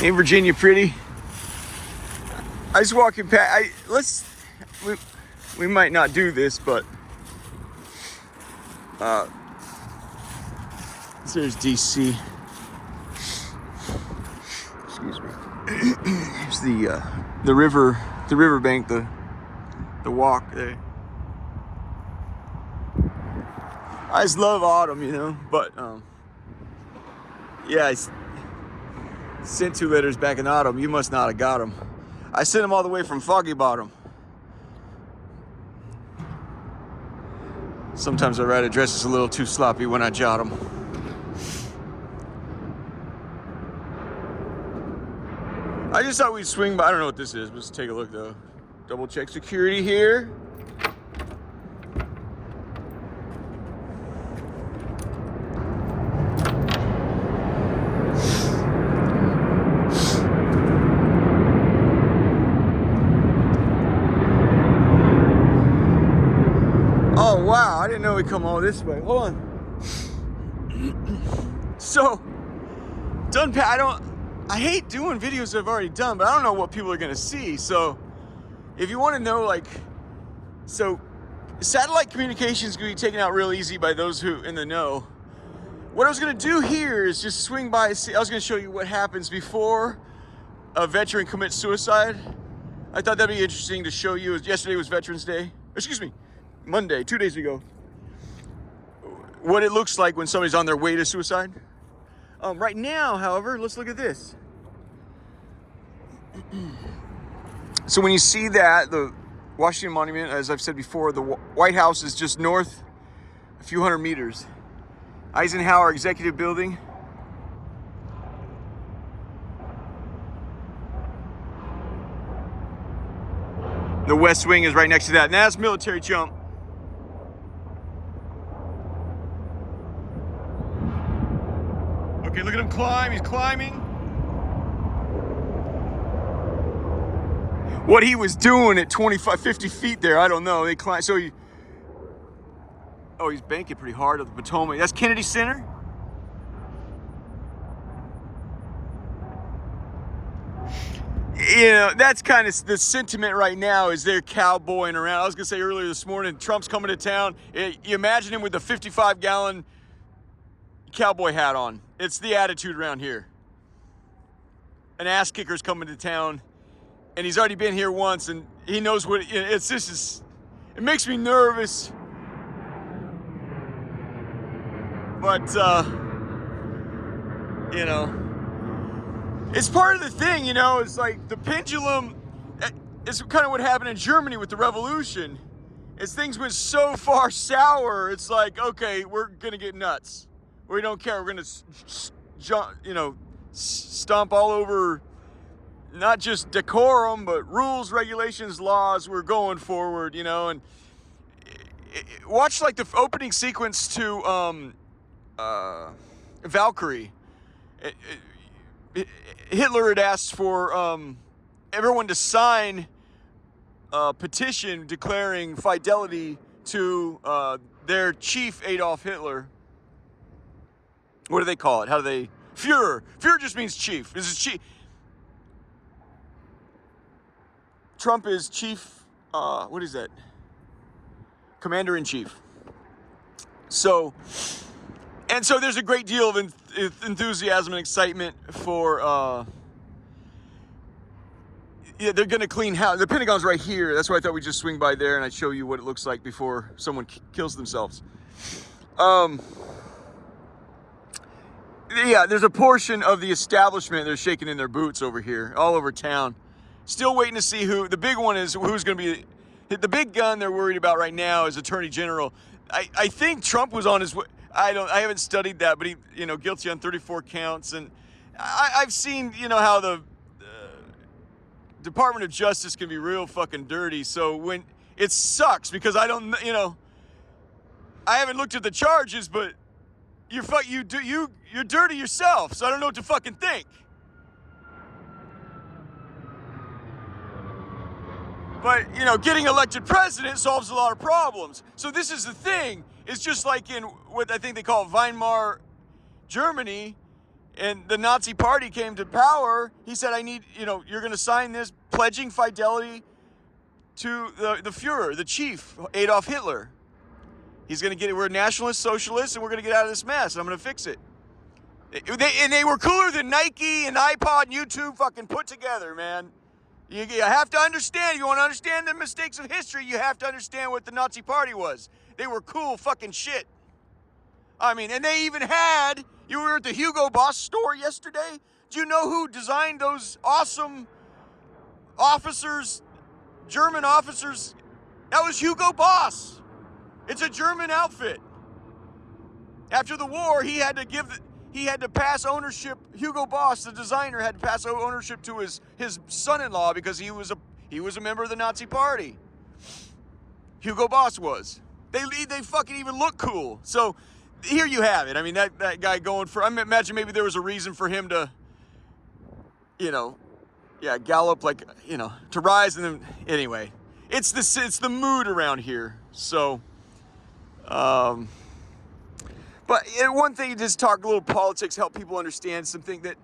Ain't Virginia pretty? I was walking past. We might not do this, but there's DC. Excuse me. Here's the riverbank, the walk there. I just love autumn, you know. But yeah, I sent 2 letters back in autumn. You must not have got them. I sent them all the way from Foggy Bottom. Sometimes I write addresses a little too sloppy when I jot them. I just thought we'd swing by. I don't know what this is, but let's take a look though. Double check security here. Oh wow, I didn't know we'd come all this way. Hold on. So, I hate doing videos I've already done, but I don't know what people are gonna see. So, if you want to know, satellite communication is gonna be taken out real easy by those who in the know. What I was gonna do here is just swing by. I was gonna show you what happens before a veteran commits suicide. I thought that'd be interesting to show you. Yesterday was Veterans Day. Excuse me, Monday, 2 days ago. What it looks like when somebody's on their way to suicide. Right now, however, let's look at this. So when you see that, the Washington Monument, as I've said before, the White House is just north, a few hundred meters. Eisenhower Executive Building. The West Wing is right next to that. And that's military jump. Okay, look at him climb. He's climbing. What he was doing at 25, 50 feet there, I don't know. They climb. So he's banking pretty hard at the Potomac. That's Kennedy Center. You know, that's kind of the sentiment right now is they're cowboying around. I was going to say earlier this morning, Trump's coming to town. You imagine him with a 55-gallon cowboy hat on. It's the attitude around here. An ass kicker's coming to town, and he's already been here once, and he knows what it's. It makes me nervous, but you know, it's part of the thing. You know, it's like the pendulum. It's kind of what happened in Germany with the revolution. As things went so far sour, it's like, okay, we're gonna get nuts. We don't care. We're gonna stomp all over not just decorum, but rules, regulations, laws. We're going forward, you know. And watch like the opening sequence to Valkyrie. Hitler had asked for everyone to sign a petition declaring fidelity to their chief, Adolf Hitler. What do they call it? How do they? Führer. Führer just means chief. This is chief. Trump is chief. What is that? Commander-in-chief. So there's a great deal of enthusiasm and excitement for. Yeah, they're gonna clean house. The Pentagon's right here. That's why I thought we'd just swing by there and I'd show you what it looks like before someone kills themselves. Yeah, there's a portion of the establishment they're shaking in their boots over here, all over town. Still waiting to see who. The big one is who's going to be. The big gun they're worried about right now is Attorney General. I think Trump was on his way. I haven't studied that, but he, guilty on 34 counts. And I've seen, how the Department of Justice can be real fucking dirty. So when it sucks because I don't, I haven't looked at the charges, but you're dirty yourself. So I don't know what to fucking think. But, getting elected president solves a lot of problems. So this is the thing. It's just like in what I think they call Weimar, Germany. and the Nazi Party came to power, he said, you're going to sign this pledging fidelity to the Fuhrer, the chief, Adolf Hitler. He's going to get it. We're nationalist socialists, and we're going to get out of this mess, and I'm going to fix it. They were cooler than Nike and iPod and YouTube fucking put together, man. You have to understand, if you want to understand the mistakes of history, you have to understand what the Nazi Party was. They were cool fucking shit. I mean, and they even had, you were at the Hugo Boss store yesterday? Do you know who designed those awesome officers, German officers? That was Hugo Boss. It's a German outfit. After the war, he had to pass ownership. Hugo Boss, the designer, had to pass ownership to his son-in-law because he was a member of the Nazi Party. Hugo Boss was. They fucking even look cool. So here you have it. I mean, that guy going for. I imagine maybe there was a reason for him to, gallop to rise, and then anyway, it's the mood around here. So. But one thing, just talk a little politics, help people understand something that,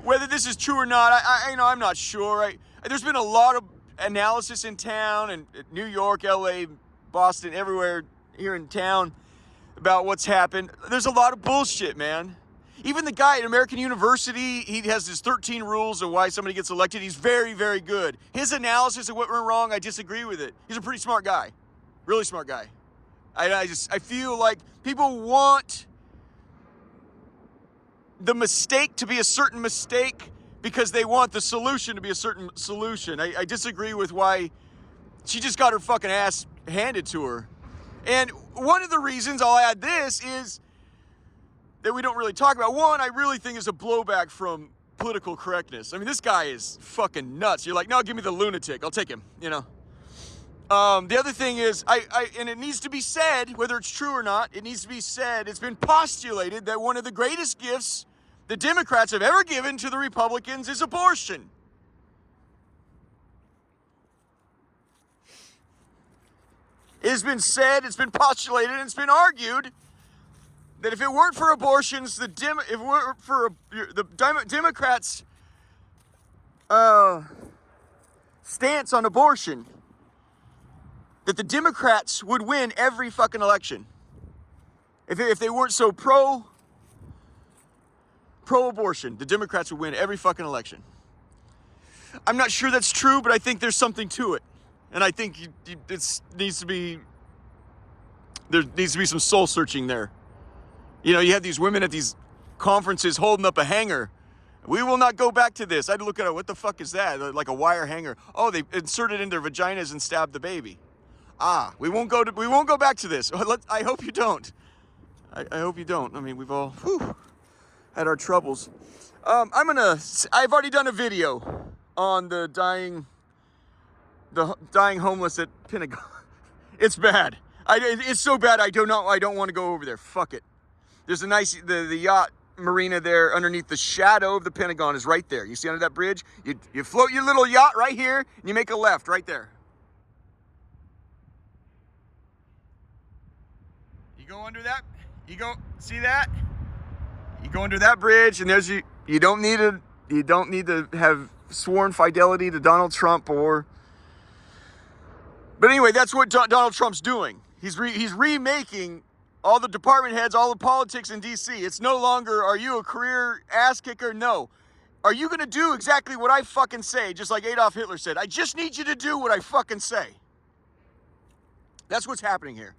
whether this is true or not, I'm not sure. There's been a lot of analysis in town, and New York, LA, Boston, everywhere here in town about what's happened. There's a lot of bullshit, man. Even the guy at American University, he has his 13 rules of why somebody gets elected. He's very, very good. His analysis of what went wrong, I disagree with it. He's a pretty smart guy. Really smart guy. I feel like people want the mistake to be a certain mistake because they want the solution to be a certain solution. I disagree with why she just got her fucking ass handed to her. And one of the reasons, I'll add this, is that we don't really talk about. One, I really think is a blowback from political correctness. I mean, this guy is fucking nuts. You're like, no, give me the lunatic. I'll take him, The other thing is, and it needs to be said, whether it's true or not, it needs to be said, it's been postulated that one of the greatest gifts the Democrats have ever given to the Republicans is abortion. It has been said, it's been postulated, and it's been argued that if it weren't for abortions, if it weren't for the Democrats' stance on abortion, that the Democrats would win every fucking election. If they weren't so pro-abortion, the Democrats would win every fucking election. I'm not sure that's true, but I think there's something to it. And I think there needs to be some soul searching there. You have these women at these conferences holding up a hanger. We will not go back to this. I'd look at it, what the fuck is that? Like a wire hanger. Oh, they inserted it in their vaginas and stabbed the baby. We won't go back to this. I hope you don't. I hope you don't. I mean, we've all had our troubles. I've already done a video on the dying homeless at Pentagon. It's bad. It's so bad. I don't want to go over there. Fuck it. There's a nice the yacht marina there underneath the shadow of the Pentagon is right there. You see under that bridge? You float your little yacht right here and you make a left right there. You go under that, see that? You go under that bridge, and there's you don't need to have sworn fidelity to Donald Trump but anyway, that's what Donald Trump's doing. He's remaking all the department heads, all the politics in DC. It's no longer, are you a career ass kicker? No. Are you going to do exactly what I fucking say, just like Adolf Hitler said? I just need you to do what I fucking say. That's what's happening here.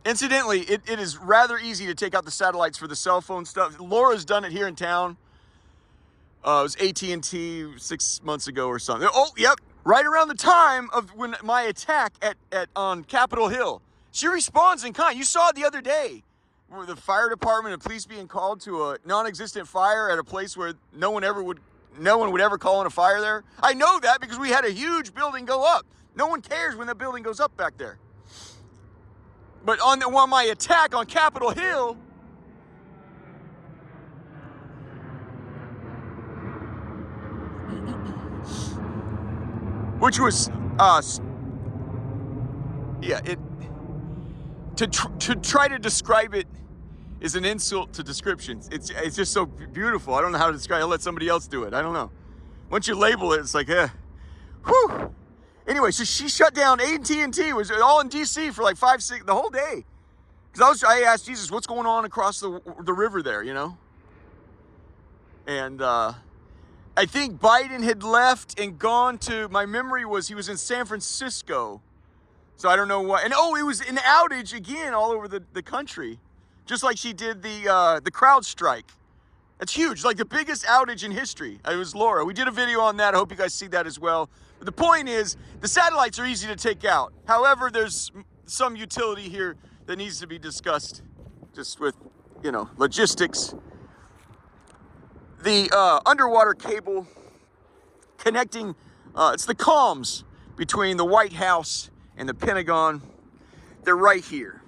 Incidentally, it is rather easy to take out the satellites for the cell phone stuff. Laura's done it here in town. It was AT&T 6 months ago or something. Oh, yep. Right around the time of when my attack on Capitol Hill. She responds in kind. You saw it the other day. Where the fire department and police being called to a non-existent fire at a place where no one would ever call in a fire there. I know that because we had a huge building go up. No one cares when the building goes up back there. But on my attack on Capitol Hill, which was to try to describe it is an insult to descriptions. It's just so beautiful. I don't know how to describe it. I'll let somebody else do it. I don't know. Once you label it, it's like, whew. Anyway, so she shut down AT&T. It was all in DC for like 5-6 the whole day. Because I asked Jesus, what's going on across the river there, you know? And I think Biden had left and gone to, my memory was he was in San Francisco. So I don't know what. And it was an outage again all over the country. Just like she did the crowd strike. That's huge, like the biggest outage in history. It was Laura. We did a video on that. I hope you guys see that as well. But the point is, the satellites are easy to take out. However, there's some utility here that needs to be discussed, just with, logistics. The underwater cable connecting, it's the comms between the White House and the Pentagon. They're right here.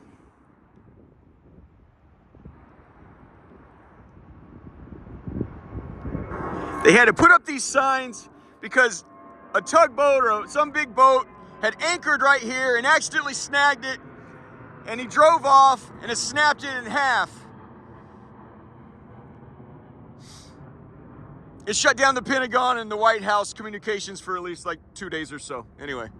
They had to put up these signs because a tugboat or some big boat had anchored right here and accidentally snagged it, and he drove off and it snapped it in half. It shut down the Pentagon and the White House communications for at least like 2 days or so. Anyway.